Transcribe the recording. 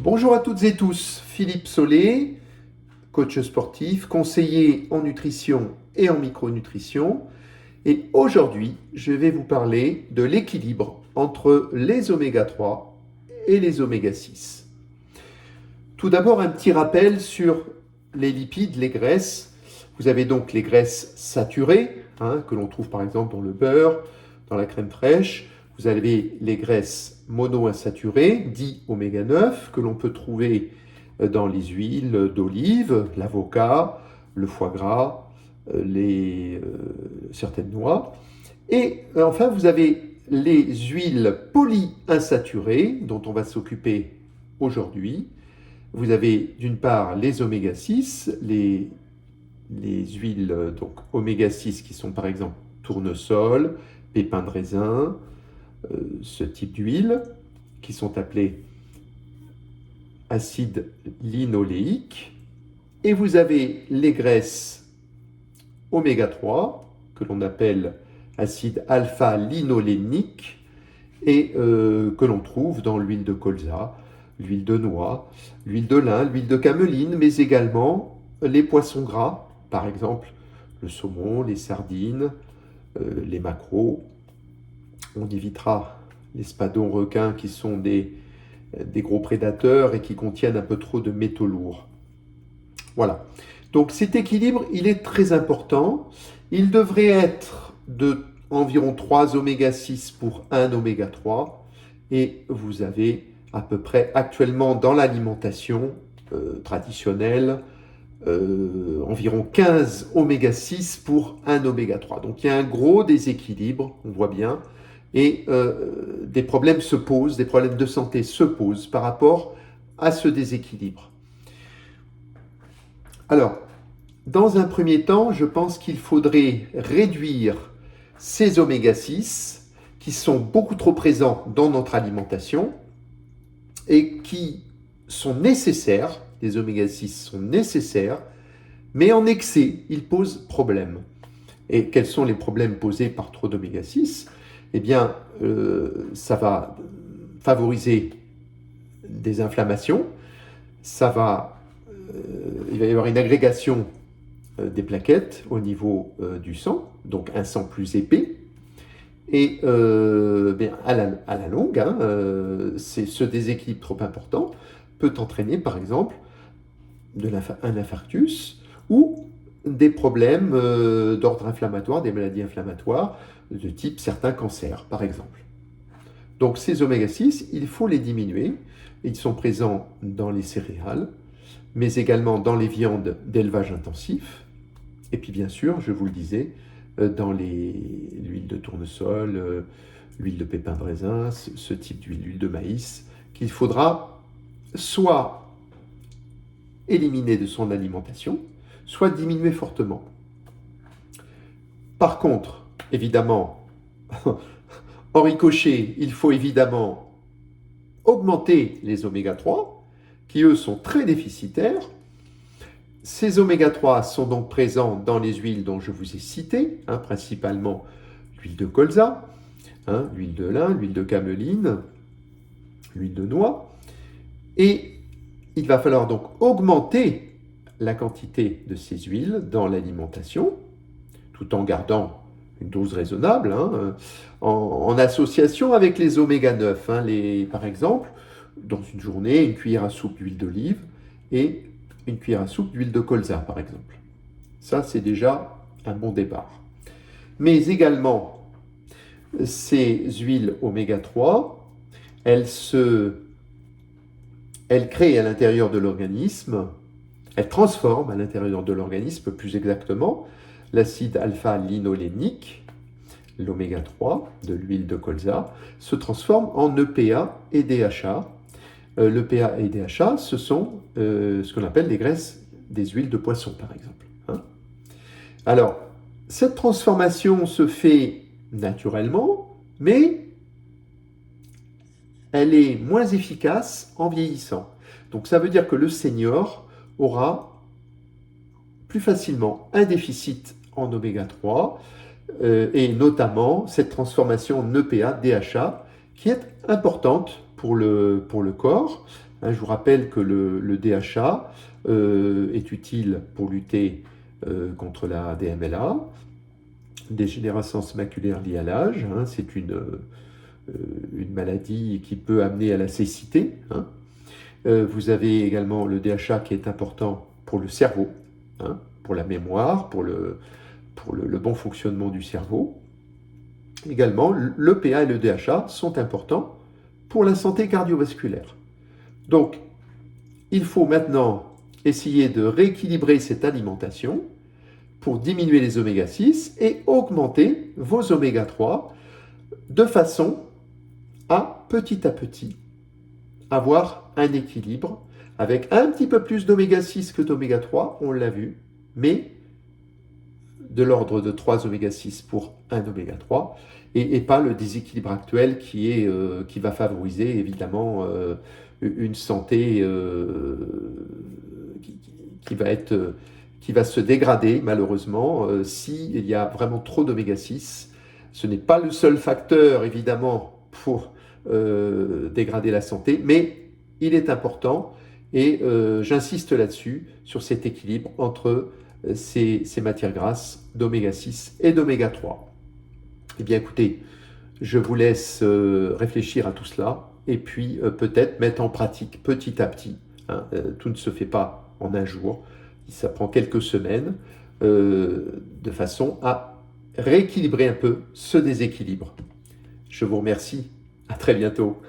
Bonjour à toutes et tous, Philippe Solé, coach sportif, conseiller en nutrition et en micronutrition. Et aujourd'hui, je vais vous parler de l'équilibre entre les oméga 3 et les oméga 6. Tout d'abord, un petit rappel sur les lipides, les graisses. Vous avez donc les graisses saturées, que l'on trouve par exemple dans le beurre, dans la crème fraîche. Vous avez les graisses monoinsaturées, dit oméga 9, que l'on peut trouver dans les huiles d'olive, l'avocat, le foie gras, certaines noix. Et enfin, vous avez les huiles polyinsaturées, dont on va s'occuper aujourd'hui. Vous avez d'une part les oméga 6, les huiles donc oméga 6 qui sont par exemple tournesol, pépins de raisin, ce type d'huile, qui sont appelés acides linoléiques. Et vous avez les graisses oméga 3, que l'on appelle acide alpha-linolénique, et que l'on trouve dans l'huile de colza, l'huile de noix, l'huile de lin, l'huile de cameline, mais également les poissons gras, par exemple le saumon, les sardines, les maquereaux. On évitera les spadons requins qui sont des gros prédateurs et qui contiennent un peu trop de métaux lourds. Voilà. Donc cet équilibre, il est très important. Il devrait être de environ 3 oméga 6 pour 1 oméga 3. Et vous avez à peu près actuellement dans l'alimentation traditionnelle environ 15 oméga 6 pour 1 oméga 3. Donc il y a un gros déséquilibre, on voit bien, et des problèmes se posent, des problèmes de santé se posent par rapport à ce déséquilibre. Alors, dans un premier temps, je pense qu'il faudrait réduire ces oméga 6 qui sont beaucoup trop présents dans notre alimentation et qui sont nécessaires, les oméga 6 sont nécessaires, mais en excès, ils posent problème. Et quels sont les problèmes posés par trop d'oméga 6 ? Eh bien, ça va favoriser des inflammations, il va y avoir une agrégation des plaquettes au niveau du sang, donc un sang plus épais. Et à la longue, ce déséquilibre trop important peut entraîner par exemple un infarctus ou des problèmes d'ordre inflammatoire, des maladies inflammatoires de type certains cancers par exemple. Donc ces oméga 6, il faut les diminuer. Ils sont présents dans les céréales, mais également dans les viandes d'élevage intensif. Et puis bien sûr, je vous le disais, dans l'huile de tournesol, l'huile de pépins de raisin, ce type d'huile, l'huile de maïs, qu'il faudra soit éliminer de son alimentation, soit diminuer fortement. Par contre, évidemment, en ricochet, il faut évidemment augmenter les oméga 3, qui eux sont très déficitaires. Ces oméga 3 sont donc présents dans les huiles dont je vous ai citées, principalement l'huile de colza, l'huile de lin, l'huile de cameline, l'huile de noix. Et il va falloir donc augmenter la quantité de ces huiles dans l'alimentation, tout en gardant une dose raisonnable, en association avec les oméga 9. Par exemple, dans une journée, une cuillère à soupe d'huile d'olive et une cuillère à soupe d'huile de colza, par exemple. Ça, c'est déjà un bon départ. Mais également, ces huiles oméga 3, elles créent à l'intérieur de l'organisme, elles transforment à l'intérieur de l'organisme, plus exactement, l'acide alpha-linolénique, l'oméga 3 de l'huile de colza, se transforme en EPA et DHA. L'EPA et DHA, ce sont ce qu'on appelle les graisses des huiles de poisson, par exemple. Alors, cette transformation se fait naturellement, mais elle est moins efficace en vieillissant. Donc ça veut dire que le senior aura plus facilement un déficit en oméga 3, et notamment cette transformation en EPA, DHA, qui est importante pour le corps. Hein, je vous rappelle que le DHA est utile pour lutter contre la DMLA, dégénérescence maculaire liée à l'âge. Hein, c'est une maladie qui peut amener à la cécité. Hein. Vous avez également le DHA qui est important pour le cerveau, hein, pour la mémoire, pour le bon fonctionnement du cerveau. Également, l'EPA et le DHA sont importants pour la santé cardiovasculaire. Donc, il faut maintenant essayer de rééquilibrer cette alimentation pour diminuer les oméga 6 et augmenter vos oméga 3 de façon à petit avoir un équilibre avec un petit peu plus d'oméga 6 que d'oméga 3, on l'a vu, mais de l'ordre de 3 oméga 6 pour 1 oméga 3, et pas le déséquilibre actuel qui va favoriser évidemment une santé qui va se dégrader malheureusement s'il y a vraiment trop d'oméga 6. Ce n'est pas le seul facteur évidemment pour dégrader la santé, mais il est important et j'insiste là-dessus, sur cet équilibre entre ces matières grasses d'oméga 6 et d'oméga 3. Eh bien écoutez, je vous laisse réfléchir à tout cela et puis peut-être mettre en pratique petit à petit. Hein, tout ne se fait pas en un jour, ça prend quelques semaines de façon à rééquilibrer un peu ce déséquilibre. Je vous remercie, à très bientôt.